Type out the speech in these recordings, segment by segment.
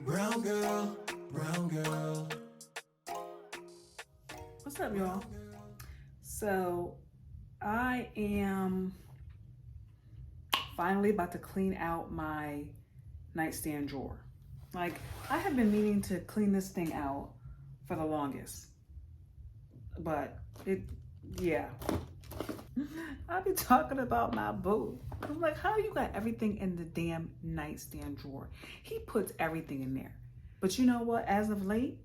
Brown girl, brown girl. What's up, y'all? So, I am finally about to clean out my nightstand drawer. Like, I have been meaning to clean this thing out for the longest. But yeah. I be talking about my boo. I'm like, how you got everything in the damn nightstand drawer? He puts everything in there. But you know what? As of late,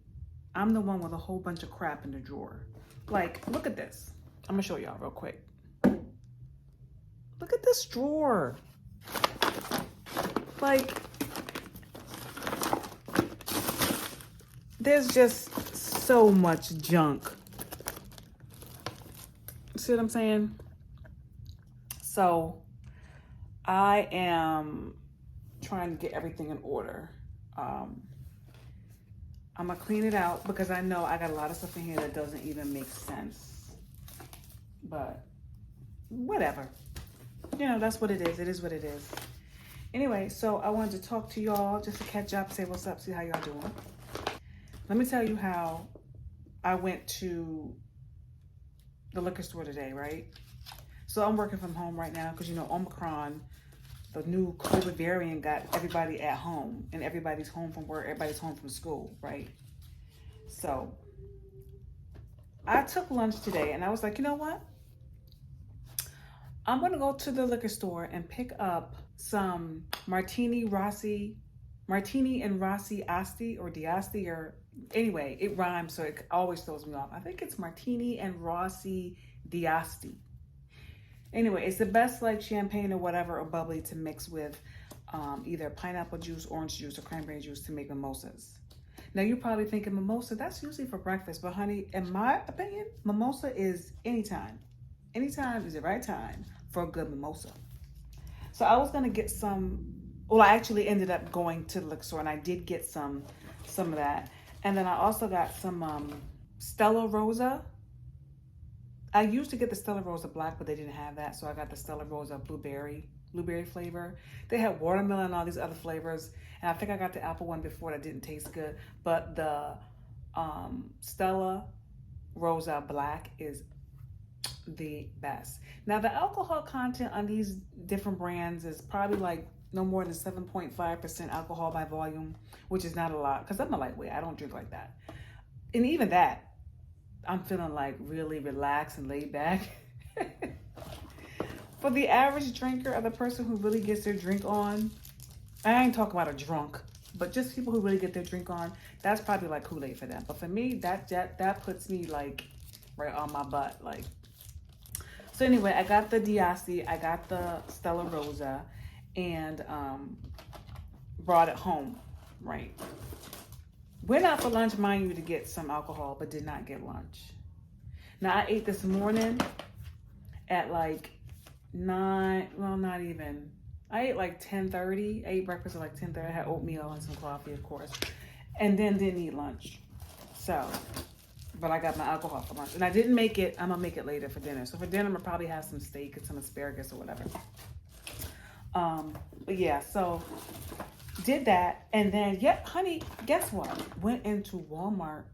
I'm the one with a whole bunch of crap in the drawer. Like, look at this. I'm gonna show y'all real quick. Look at this drawer. Like, there's just so much junk. See what I'm saying? So, I am trying to get everything in order. I'm gonna clean it out because I know I got a lot of stuff in here that doesn't even make sense. But whatever. You know, that's what it is. It is what it is. Anyway, so I wanted to talk to y'all just to catch up, say what's up, see how y'all doing. Let me tell you how I went to the liquor store today, right? So I'm working from home right now because, you know, Omicron, the new COVID variant, got everybody at home, and everybody's home from work, everybody's home from school, right? So I took lunch today and I was like, you know what? I'm gonna go to the liquor store and pick up some Martini and Rossi Asti or Diasti, or anyway, it rhymes, so it always throws me off. I think it's Martini and Rossi Diasti. Anyway, it's the best like champagne or whatever or bubbly to mix with either pineapple juice, orange juice, or cranberry juice to make mimosas. Now you're probably thinking mimosa, that's usually for breakfast, but honey, in my opinion, mimosa is anytime. Anytime is the right time for a good mimosa. So I was gonna get some. Well, I actually ended up going to the liquor store, and I did get some of that. And then I also got some Stella Rosa. I used to get the Stella Rosa black, but they didn't have that, so I got the Stella Rosa blueberry flavor. They had watermelon and all these other flavors, and I think I got the apple one before that didn't taste good. But the Stella Rosa black is the best. Now the alcohol content on these different brands is probably like no more than 7.5% alcohol by volume, which is not a lot because I'm a lightweight. I don't drink like that. And even that, I'm feeling like really relaxed and laid back. For the average drinker or the person who really gets their drink on, I ain't talking about a drunk, but just people who really get their drink on, that's probably like Kool-Aid for them. But for me, that puts me like right on my butt. Like, so anyway, I got the Diasti, I got the Stella Rosa, and brought it home, right? Went out for lunch, mind you, to get some alcohol, but did not get lunch. Now I ate this morning at like 9, well, not even. I ate like 10:30. I ate breakfast at like 10:30. I had oatmeal and some coffee, of course, and then didn't eat lunch. So, but I got my alcohol for lunch, and I didn't make it. I'm gonna make it later for dinner. So for dinner, I'm gonna probably have some steak and some asparagus or whatever. But yeah, so did that, and then yeah, honey, guess what? Went into Walmart.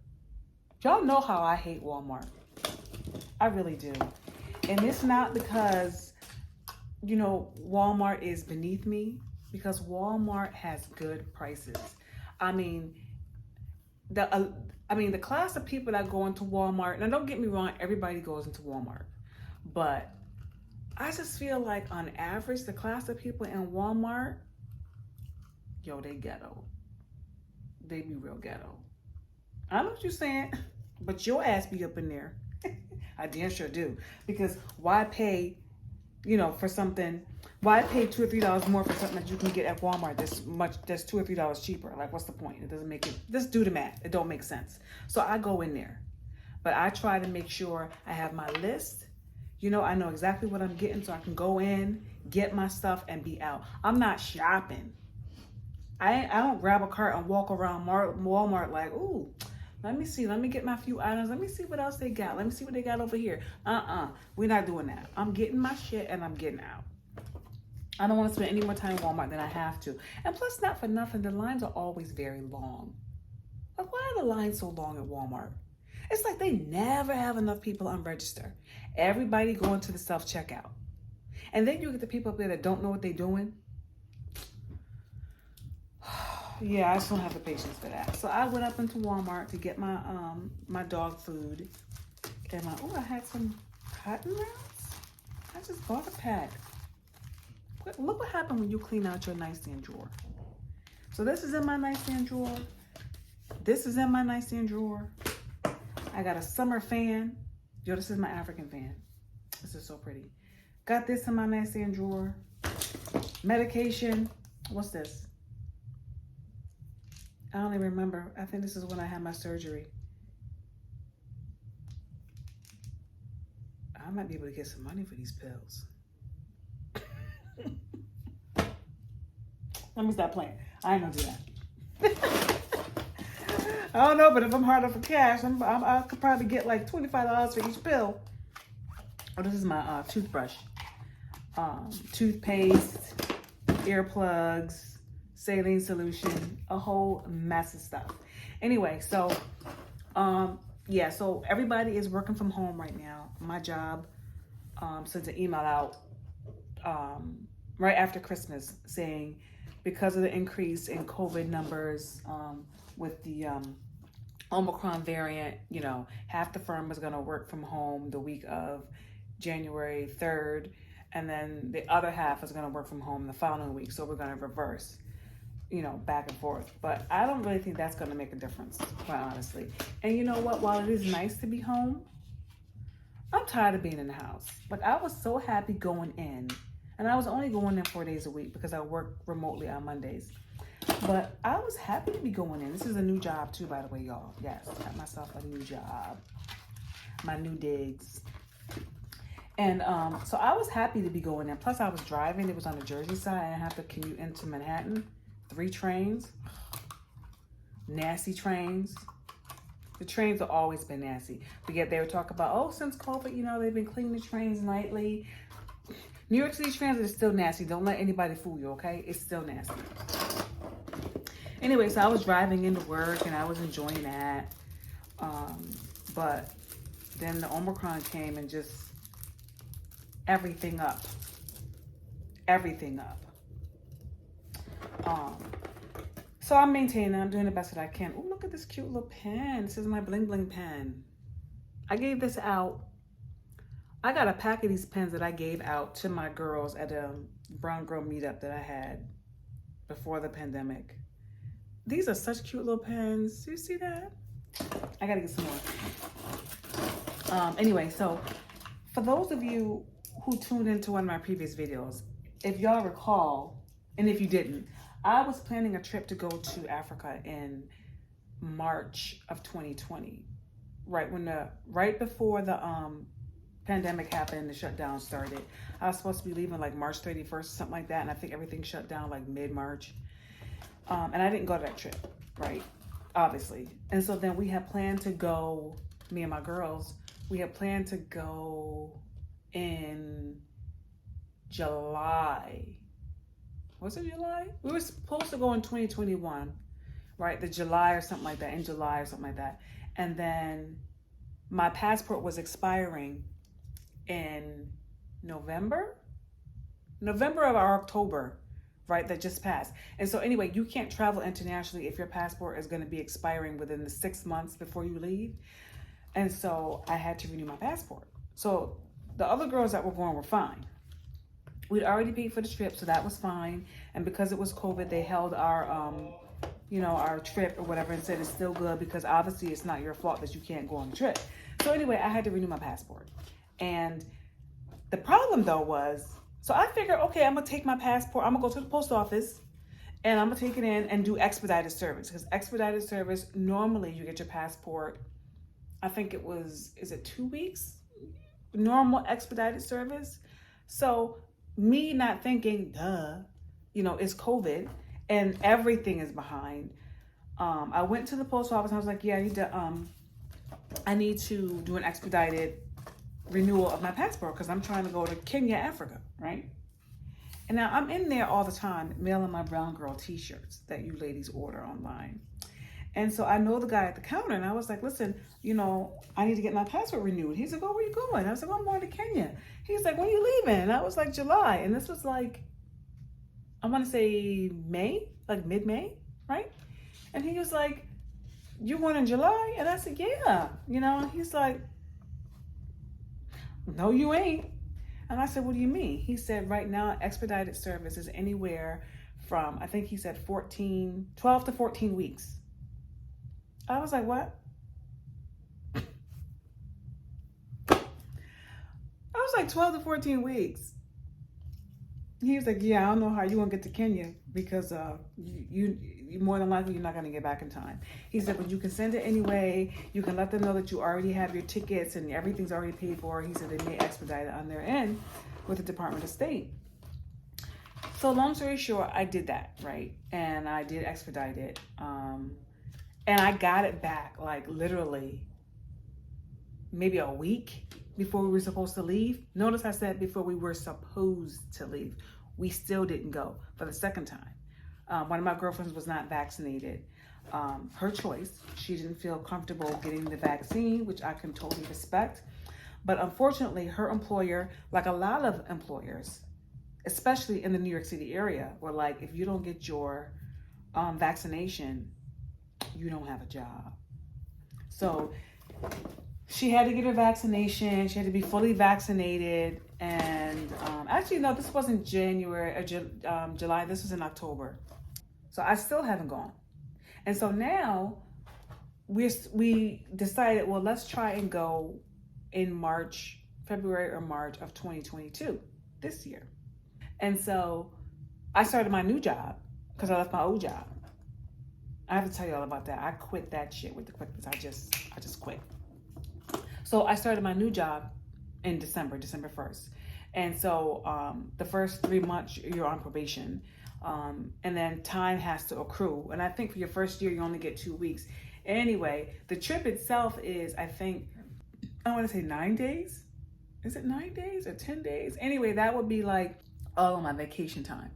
Y'all know how I hate Walmart. I really do, and it's not because you know Walmart is beneath me, because Walmart has good prices. I mean, the class of people that go into Walmart. Now, don't get me wrong, everybody goes into Walmart, but I just feel like on average, the class of people in Walmart, yo, they ghetto. They be real ghetto. I know what you're saying, but your ass be up in there. I damn sure do. Because why pay, you know, for something? Why pay $2 or $3 more for something that you can get at Walmart that's $2 or $3 cheaper? Like, what's the point? It doesn't make it. Just do the math. It don't make sense. So I go in there, but I try to make sure I have my list. You know, I know exactly what I'm getting, so I can go in, get my stuff, and be out. I'm not shopping. I don't grab a cart and walk around Walmart like, ooh, let me see. Let me get my few items. Let me see what else they got. Let me see what they got over here. We're not doing that. I'm getting my shit and I'm getting out. I don't want to spend any more time in Walmart than I have to. And plus, not for nothing, the lines are always very long. Like, why are the lines so long at Walmart? It's like they never have enough people unregister. Everybody going to the self-checkout. And then you get the people up there that don't know what they're doing. Yeah, I just don't have the patience for that. So I went up into Walmart to get my my dog food. And I had some cotton rounds. I just bought a pack. Look what happened when you clean out your nightstand drawer. So this is in my nightstand drawer. This is in my nightstand drawer. I got a summer fan. Yo, this is my African fan. This is so pretty. Got this in my nightstand drawer. Medication. What's this? I don't even remember. I think this is when I had my surgery. I might be able to get some money for these pills. Let me stop playing. I ain't gonna do that. I don't know, but if I'm hard up for cash, I could probably get like $25 for each pill. Oh, this is my toothbrush, toothpaste, earplugs, saline solution, a whole mess of stuff. Anyway, so yeah, so everybody is working from home right now. My job sent an email out right after Christmas saying, because of the increase in COVID numbers with the Omicron variant, you know, half the firm is going to work from home the week of January 3rd, and then the other half is going to work from home the following week. So we're going to reverse, you know, back and forth. But I don't really think that's going to make a difference, quite honestly. And you know what? While it is nice to be home, I'm tired of being in the house. Like, I was so happy going in. And I was only going in 4 days a week because I work remotely on Mondays. But I was happy to be going in. This is a new job too, by the way, y'all. Yes, got myself a new job. My new digs. And so I was happy to be going in. Plus I was driving. It was on the Jersey side. I have to commute into Manhattan. 3 trains. Nasty trains. The trains have always been nasty. But yet they were talking about, oh, since COVID, you know, they've been cleaning the trains nightly. New York City transit is still nasty. Don't let anybody fool you, okay? It's still nasty. Anyway, so I was driving into work and I was enjoying that. But then the Omicron came and just everything up. Everything up. So I'm maintaining. I'm doing the best that I can. Oh, look at this cute little pen. This is my bling bling pen. I gave this out. I got a pack of these pens that I gave out to my girls at a brown girl meetup that I had before the pandemic. These are such cute little pens. Do you see that? I gotta get some more. Anyway, so for those of you who tuned into one of my previous videos, if y'all recall, and if you didn't, I was planning a trip to go to Africa in March of 2020, right before the pandemic happened, the shutdown started. I was supposed to be leaving like March 31st or something like that, and I think everything shut down like mid-March. And I didn't go to that trip, right? Obviously. And so then we had planned to go, me and my girls, we had planned to go in July. Was it July? We were supposed to go in 2021, right? The July or something like that, in July or something like that. And then my passport was expiring in November or October, right? That just passed. And so anyway, you can't travel internationally if your passport is going to be expiring within the 6 months before you leave. And so I had to renew my passport. So the other girls that were going were fine. We'd already paid for the trip, so that was fine. And because it was COVID, they held our, our trip or whatever and said it's still good because obviously it's not your fault that you can't go on the trip. So anyway, I had to renew my passport. And the problem though was, so I figured, okay, I'm gonna take my passport, I'm gonna go to the post office and I'm gonna take it in and do expedited service. Because expedited service, normally you get your passport, I think it was, is it 2 weeks? Normal expedited service. So me not thinking, duh, it's COVID and everything is behind. I went to the post office and I was like, yeah, I need to do an expedited renewal of my passport because I'm trying to go to Kenya, Africa, right? And now I'm in there all the time mailing my brown girl t-shirts that you ladies order online. And so I know the guy at the counter, and I was like, listen, I need to get my passport renewed. He's like, oh, where you going? I was like, oh, I'm going to Kenya. He's like, when are you leaving? And I was like, July. And this was like, I want to say May, like mid-May, right? And he was like, you going in July? And I said, yeah. He's like, no, you ain't. And I said, what do you mean? He said, right now, expedited service is anywhere from, I think he said 12 to 14 weeks. I was like, what? I was like 12 to 14 weeks. He was like, yeah, I don't know how you won't get to Kenya because you more than likely you're not going to get back in time. He said, but you can send it anyway. You can let them know that you already have your tickets and everything's already paid for. He said they may expedite it on their end with the Department of State. So long story short, I did that, right? And I did expedite it. And I got it back like literally maybe a week before we were supposed to leave. Notice I said before we were supposed to leave. We still didn't go for the second time. One of my girlfriends was not vaccinated. Her choice. She didn't feel comfortable getting the vaccine, which I can totally respect. But unfortunately, her employer, like a lot of employers, especially in the New York City area, were like, if you don't get your vaccination, you don't have a job. So she had to get her vaccination. She had to be fully vaccinated. And actually, no, this wasn't January or July. This was in October. So I still haven't gone. And so now we decided, well, let's try and go in February or March of 2022, this year. And so I started my new job because I left my old job. I have to tell you all about that. I quit that shit with the quickness. I just quit. So I started my new job in December 1st. And so the first 3 months you're on probation. And then time has to accrue. And I think for your first year, you only get 2 weeks. Anyway, the trip itself is, I think, I want to say 9 days. Is it 9 days or 10 days? Anyway, that would be like all of my vacation time,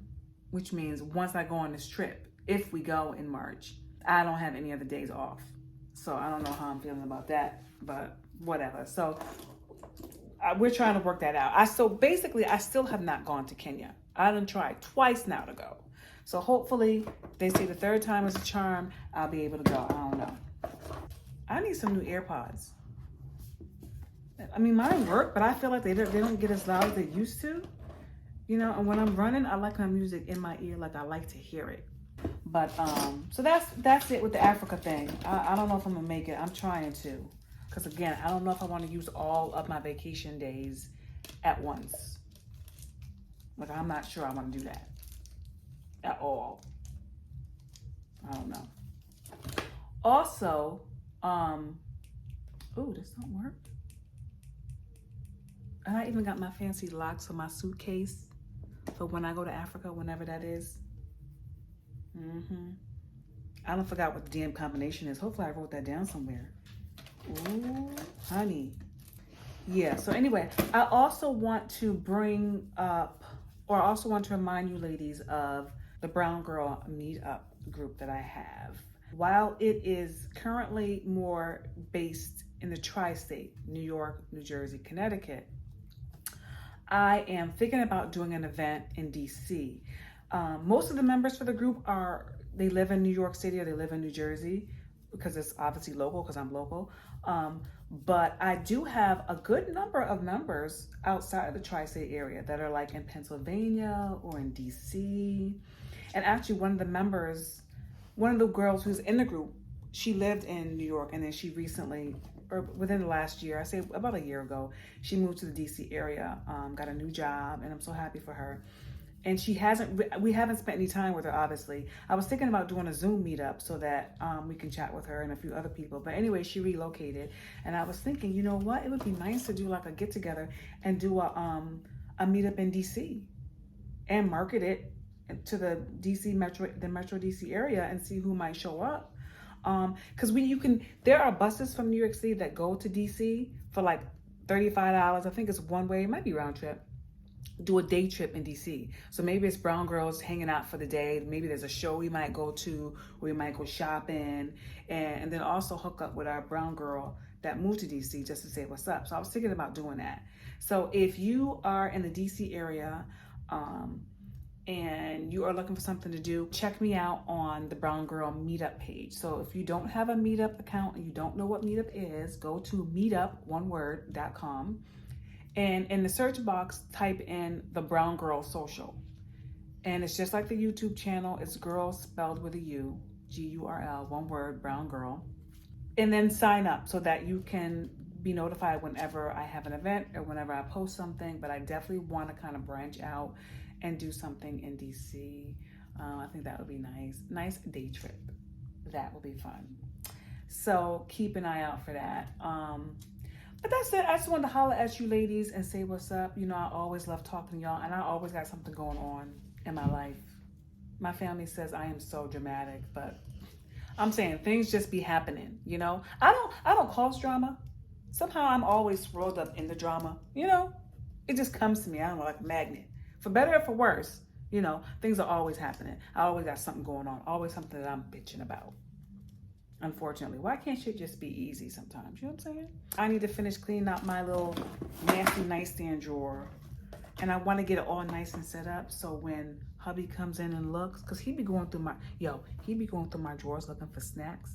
which means once I go on this trip, if we go in March, I don't have any other days off. So I don't know how I'm feeling about that, but whatever. So we're trying to work that out. I still have not gone to Kenya. I done tried twice now to go. So hopefully they say the third time is a charm. I'll be able to go. I don't know. I need some new AirPods. I mean, mine work, but I feel like they don't get as loud as they used to. And when I'm running, I like my music in my ear, like I like to hear it. But so that's it with the Africa thing. I don't know if I'm gonna make it. I'm trying to, because again, I don't know if I want to use all of my vacation days at once. Like, I'm not sure I want to do that at all. I don't know. Also, this don't work. And I even got my fancy locks on my suitcase for when I go to Africa, whenever that is. I don't forgot what the damn combination is. Hopefully I wrote that down somewhere. Ooh, honey. Yeah, so anyway, I also want to remind you ladies of the Brown Girl Meetup group that I have. While it is currently more based in the tri-state, New York, New Jersey, Connecticut, I am thinking about doing an event in DC. Most of the members for the group they live in New York City or they live in New Jersey because it's obviously local because I'm local. But I do have a good number of members outside of the tri-state area that are like in Pennsylvania or in DC. And actually one of the girls who's in the group, she lived in New York and then she recently, or within the last year, I say about a year ago, she moved to the DC area, got a new job, and I'm so happy for her. And we haven't spent any time with her, obviously. I was thinking about doing a Zoom meetup so that we can chat with her and a few other people. But anyway, she relocated. And I was thinking, you know what? It would be nice to do like a get together and do a meetup in DC and market it to the Metro DC area and see who might show up. Because there are buses from New York City that go to DC for like $35. I think it's one way, it might be round trip. do a day trip in DC. So maybe it's brown girls hanging out for the day. Maybe there's a show we might go to, or we might go shopping, and then also hook up with our brown girl that moved to DC just to say what's up. So I was thinking about doing that. So if you are in the DC area, and you are looking for something to do, check me out on the Brown Girl Meetup page. So if you don't have a Meetup account and you don't know what Meetup is, go to meetup.com. And in the search box, type in the Brown Girl Social. And it's just like the YouTube channel. It's girls spelled with a U, Gurl, one word, Brown Girl. And then sign up so that you can be notified whenever I have an event or whenever I post something. But I definitely want to kind of branch out and do something in DC. I think that would be nice. Nice day trip. That will be fun. So keep an eye out for that. But that's it. I just wanted to holler at you ladies and say what's up. You know, I always love talking to y'all, and I always got something going on in my life. My family says I am so dramatic, but I'm saying things just be happening, you know? I don't cause drama. Somehow I'm always swirled up in the drama, you know? It just comes to me, I don't know, like a magnet. For better or for worse, you know, things are always happening. I always got something going on, always something that I'm bitching about. Unfortunately, why can't shit just be easy sometimes? You know what I'm saying? I need to finish cleaning out my little nasty nightstand drawer. And I want to get it all nice and set up so when hubby comes in and looks, because he be going through my drawers looking for snacks.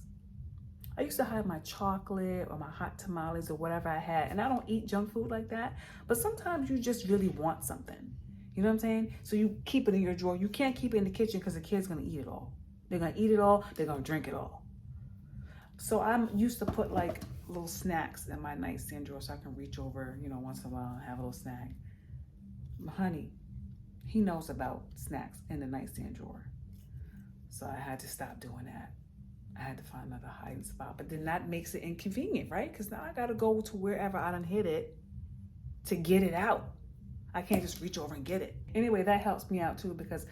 I used to hide my chocolate or my hot tamales or whatever I had. And I don't eat junk food like that. But sometimes you just really want something. You know what I'm saying? So you keep it in your drawer. You can't keep it in the kitchen because the kid's going to eat it all. They're going to eat it all. They're going to drink it all. So I'm used to put like little snacks in my nightstand drawer so I can reach over, you know, once in a while and have a little snack. My honey, he knows about snacks in the nightstand drawer. So I had to stop doing that. I had to find another hiding spot. But then that makes it inconvenient, right? Because now I got to go to wherever I done hid it to get it out. I can't just reach over and get it. Anyway, that helps me out too because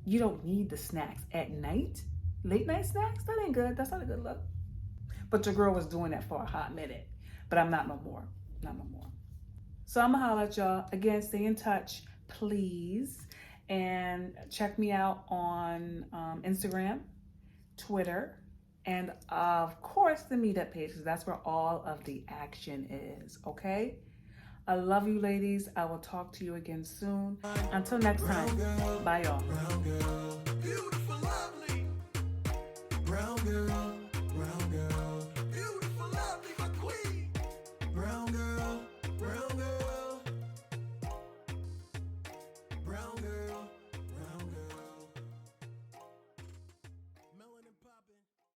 you don't need the snacks at night. Late night snacks, that ain't good. That's not a good look. But your girl was doing that for a hot minute. But I'm not no more. Not no more. So I'm going to holler at y'all. Again, stay in touch, please. And check me out on Instagram, Twitter, and of course the Meetup page, because that's where all of the action is, okay? I love you ladies. I will talk to you again soon. Until next time, bye y'all. Brown girl, beautiful, lovely. Brown girl.